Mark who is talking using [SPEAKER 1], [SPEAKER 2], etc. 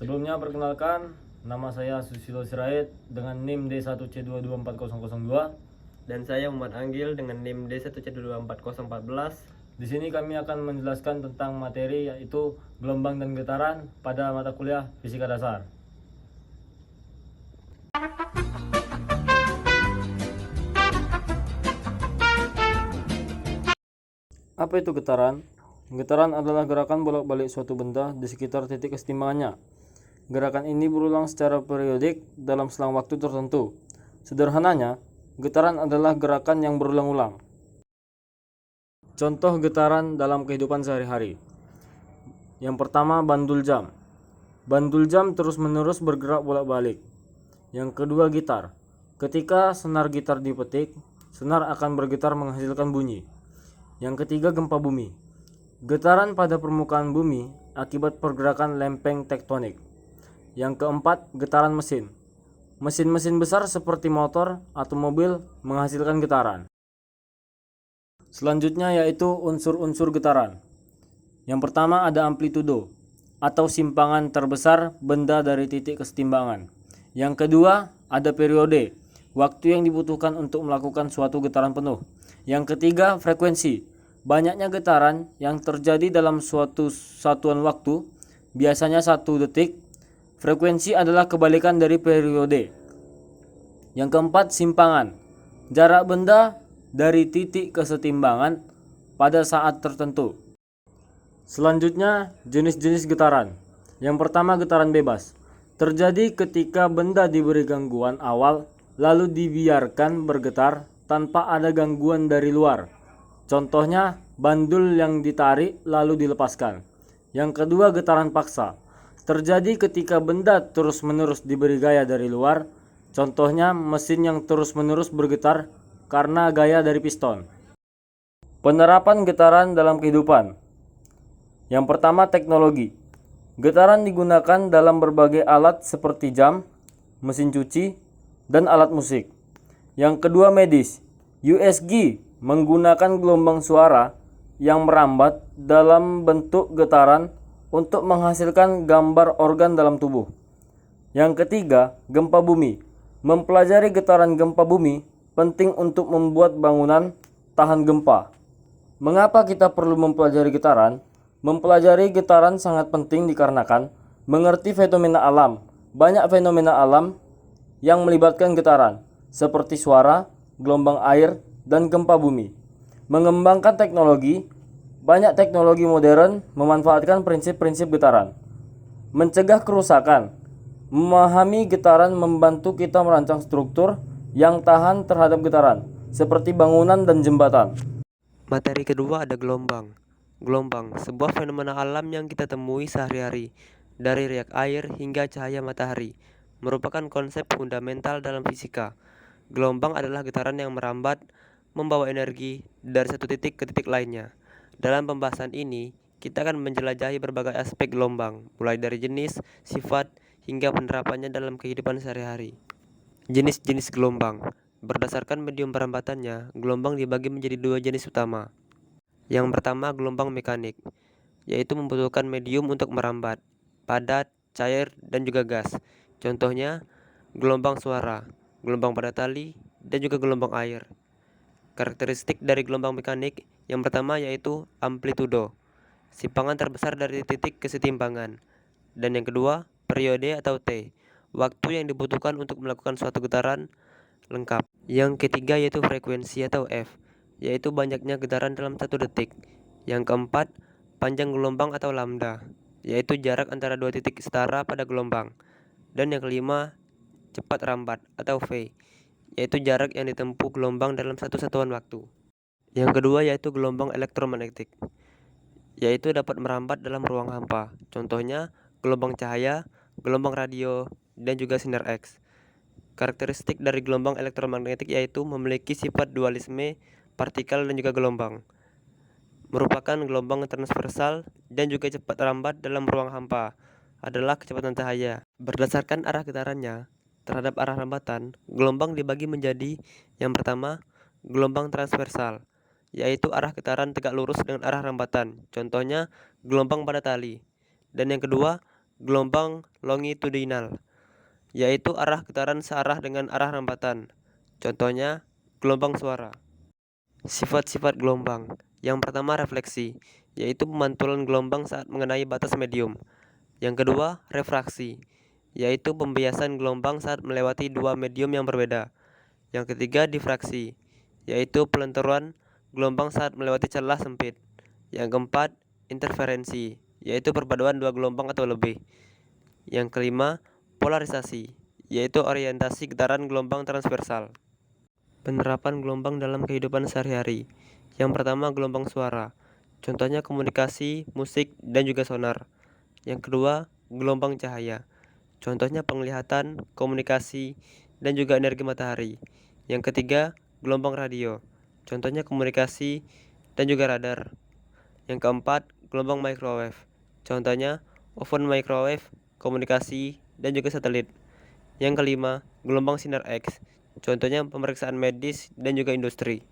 [SPEAKER 1] Sebelumnya perkenalkan, nama saya Susilo Sirait dengan NIM D1C224002.
[SPEAKER 2] Dan saya Muhammad Anggil dengan NIM D1C224014.
[SPEAKER 1] Di sini kami akan menjelaskan tentang materi yaitu gelombang dan getaran pada mata kuliah Fisika Dasar. Apa itu getaran? Getaran adalah gerakan bolak-balik suatu benda di sekitar titik kesetimbangannya. Gerakan ini berulang secara periodik dalam selang waktu tertentu. Sederhananya, getaran adalah gerakan yang berulang-ulang. Contoh getaran dalam kehidupan sehari-hari. Yang pertama, bandul jam. Bandul jam terus-menerus bergerak bolak-balik. Yang kedua, gitar. Ketika senar gitar dipetik, senar akan bergetar menghasilkan bunyi. Yang ketiga, gempa bumi. Getaran pada permukaan bumi akibat pergerakan lempeng tektonik. Yang keempat, getaran mesin. Mesin-mesin besar seperti motor atau mobil menghasilkan getaran. Selanjutnya yaitu unsur-unsur getaran. Yang pertama ada amplitudo atau simpangan terbesar benda dari titik kesetimbangan. Yang kedua ada periode, waktu yang dibutuhkan untuk melakukan suatu getaran penuh. Yang ketiga frekuensi, banyaknya getaran yang terjadi dalam suatu satuan waktu, biasanya 1 detik. Frekuensi adalah kebalikan dari periode. Yang keempat simpangan, jarak benda dari titik kesetimbangan pada saat tertentu. Selanjutnya jenis-jenis getaran. Yang pertama getaran bebas, terjadi ketika benda diberi gangguan awal lalu dibiarkan bergetar tanpa ada gangguan dari luar. Contohnya bandul yang ditarik lalu dilepaskan. Yang kedua getaran paksa, terjadi ketika benda terus-menerus diberi gaya dari luar. Contohnya mesin yang terus-menerus bergetar karena gaya dari piston. Penerapan getaran dalam kehidupan. Yang pertama teknologi. Getaran digunakan dalam berbagai alat seperti jam, mesin cuci, dan alat musik. Yang kedua medis. USG menggunakan gelombang suara yang merambat dalam bentuk getaran untuk menghasilkan gambar organ dalam tubuh. Yang ketiga, gempa bumi. Mempelajari getaran gempa bumi penting untuk membuat bangunan tahan gempa. Mengapa kita perlu mempelajari getaran? Mempelajari getaran sangat penting dikarenakan mengerti fenomena alam. Banyak fenomena alam yang melibatkan getaran, seperti suara, gelombang air, dan gempa bumi. Mengembangkan teknologi. Banyak teknologi modern memanfaatkan prinsip-prinsip getaran. Mencegah kerusakan. Memahami getaran membantu kita merancang struktur yang tahan terhadap getaran, seperti bangunan dan jembatan.
[SPEAKER 2] Materi kedua ada gelombang. Gelombang, sebuah fenomena alam yang kita temui sehari-hari, dari riak air hingga cahaya matahari, merupakan konsep fundamental dalam fisika. Gelombang adalah getaran yang merambat, membawa energi dari satu titik ke titik lainnya. Dalam pembahasan ini, kita akan menjelajahi berbagai aspek gelombang, mulai dari jenis, sifat, hingga penerapannya dalam kehidupan sehari-hari. Jenis-jenis gelombang. Berdasarkan medium perambatannya, gelombang dibagi menjadi 2 jenis utama. Yang pertama, gelombang mekanik, yaitu membutuhkan medium untuk merambat, padat, cair, dan juga gas. Contohnya, gelombang suara, gelombang pada tali, dan juga gelombang air. Karakteristik dari gelombang mekanik yang pertama yaitu amplitudo, simpangan terbesar dari titik kesetimbangan. Dan yang kedua, periode atau T, waktu yang dibutuhkan untuk melakukan suatu getaran lengkap. Yang ketiga yaitu frekuensi atau F, yaitu banyaknya getaran dalam 1 detik. Yang keempat, panjang gelombang atau lambda, yaitu jarak antara 2 titik setara pada gelombang. Dan yang kelima, cepat rambat atau V, yaitu jarak yang ditempuh gelombang dalam satu satuan waktu. Yang kedua yaitu gelombang elektromagnetik, yaitu dapat merambat dalam ruang hampa. Contohnya gelombang cahaya, gelombang radio, dan juga sinar X. Karakteristik dari gelombang elektromagnetik yaitu memiliki sifat dualisme partikel dan juga gelombang. Merupakan gelombang transversal dan juga cepat rambat dalam ruang hampa adalah kecepatan cahaya. Berdasarkan arah getarannya terhadap arah rambatan, gelombang dibagi menjadi yang pertama, gelombang transversal, yaitu arah getaran tegak lurus dengan arah rambatan. Contohnya gelombang pada tali. Dan yang kedua, gelombang longitudinal, yaitu arah getaran searah dengan arah rambatan. Contohnya, gelombang suara. Sifat-sifat gelombang. Yang pertama, refleksi, yaitu pemantulan gelombang saat mengenai batas medium. Yang kedua, refraksi, yaitu pembiasan gelombang saat melewati dua medium yang berbeda. Yang ketiga, difraksi, yaitu pelenturan gelombang saat melewati celah sempit. Yang keempat, interferensi, yaitu perpaduan dua gelombang atau lebih. Yang kelima, polarisasi, yaitu orientasi getaran gelombang transversal. Penerapan gelombang dalam kehidupan sehari-hari. Yang pertama, gelombang suara. Contohnya komunikasi, musik, dan juga sonar. Yang kedua, gelombang cahaya. Contohnya penglihatan, komunikasi, dan juga energi matahari. Yang ketiga, gelombang radio. Contohnya komunikasi dan juga radar. Yang keempat, gelombang microwave. Contohnya oven microwave, komunikasi, dan juga satelit. Yang kelima, gelombang sinar X. Contohnya pemeriksaan medis dan juga industri.